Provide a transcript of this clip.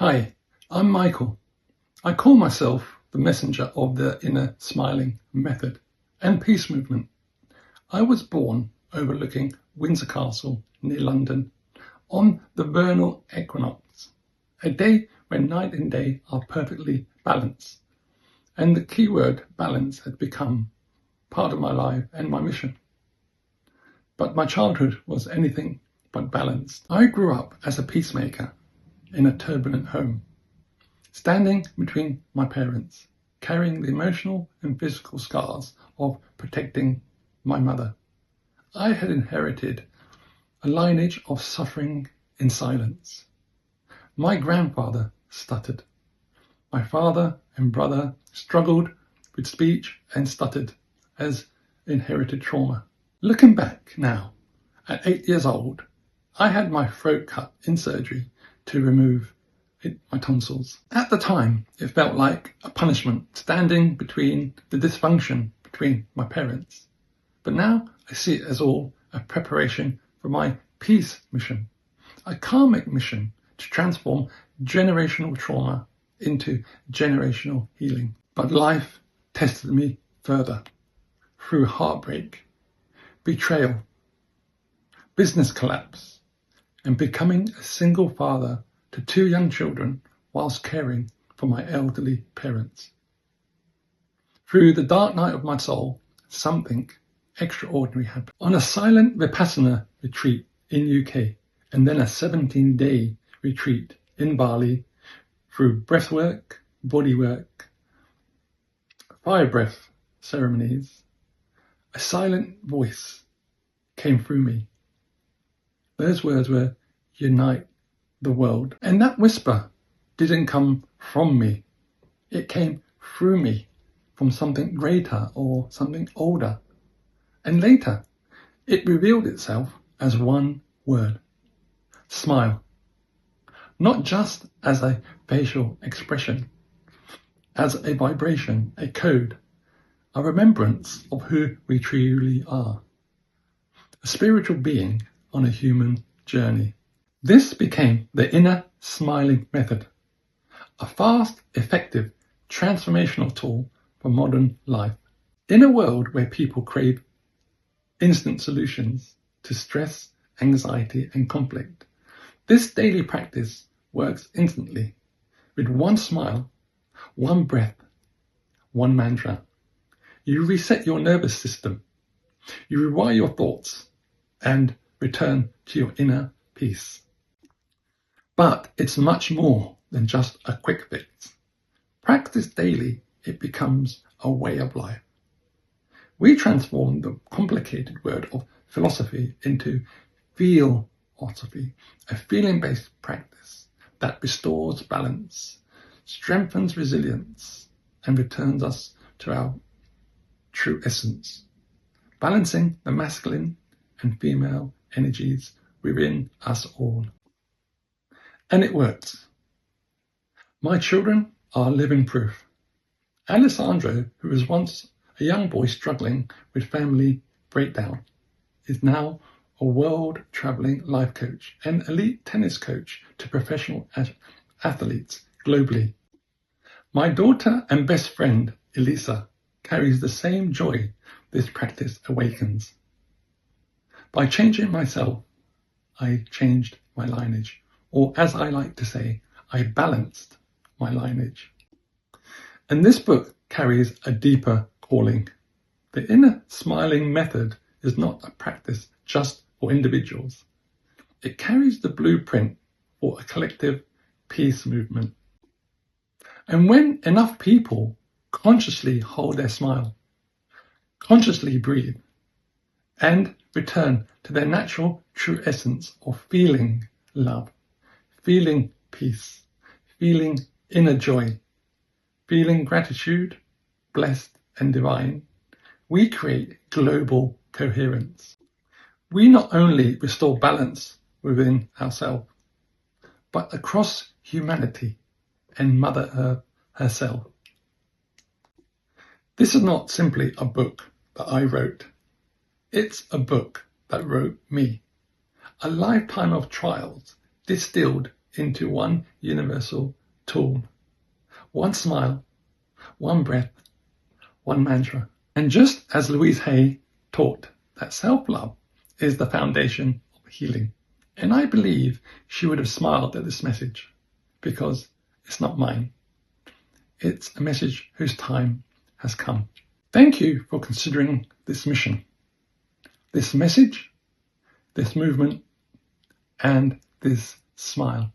Hi, I'm Michael. I call myself the messenger of the inner smiling method and peace movement. I was born overlooking Windsor Castle near London on the vernal equinox, a day when night and day are perfectly balanced, and the keyword balance had become part of my life and my mission. But my childhood was anything but balanced. I grew up as a peacemaker in a turbulent home, standing between my parents, carrying the emotional and physical scars of protecting my mother. I had inherited a lineage of suffering in silence. My grandfather stuttered. My father and brother struggled with speech and stuttered as inherited trauma. Looking back now, at 8 years old, I had my throat cut in surgery to remove my tonsils. At the time, it felt like a punishment, standing between the dysfunction between my parents. But now I see it as all a preparation for my peace mission, a karmic mission to transform generational trauma into generational healing. But life tested me further through heartbreak, betrayal, business collapse, and becoming a single father to 2 young children whilst caring for my elderly parents. Through the dark night of my soul, something extraordinary happened. On a silent Vipassana retreat in UK, and then a 17-day retreat in Bali, through breathwork, bodywork, fire breath ceremonies, a silent voice came through me. Those words were, "Unite the world." And that whisper didn't come from me. It came through me from something greater or something older. And later, it revealed itself as one word: smile. Not just as a facial expression, as a vibration, a code, a remembrance of who we truly are. A spiritual being on a human journey. This became the inner smiling method, a fast, effective, transformational tool for modern life. In a world where people crave instant solutions to stress, anxiety, and conflict, this daily practice works instantly with one smile, one breath, one mantra. You reset your nervous system, you rewire your thoughts, and return to your inner peace. But it's much more than just a quick fix. Practice daily, it becomes a way of life. We transform the complicated word of philosophy into feel-osophy, a feeling-based practice that restores balance, strengthens resilience, and returns us to our true essence, balancing the masculine and female energies within us all. And it works. My children are living proof. Alessandro, who was once a young boy struggling with family breakdown, is now a world-traveling life coach and elite tennis coach to professional athletes globally. My daughter and best friend, Elisa, carries the same joy this practice awakens. By changing myself, I changed my lineage, or as I like to say, I balanced my lineage. And this book carries a deeper calling. The inner smiling method is not a practice just for individuals. It carries the blueprint for a collective peace movement. And when enough people consciously hold their smile, consciously breathe, and return to their natural true essence of feeling love, feeling peace, feeling inner joy, feeling gratitude, blessed and divine, we create global coherence. We not only restore balance within ourselves, but across humanity and Mother Earth herself. This is not simply a book that I wrote. It's a book that wrote me. A lifetime of trials distilled into one universal tool. One smile, one breath, one mantra. And just as Louise Hay taught that self-love is the foundation of healing, and I believe she would have smiled at this message because it's not mine. It's a message whose time has come. Thank you for considering this mission, this message, this movement, and this smile.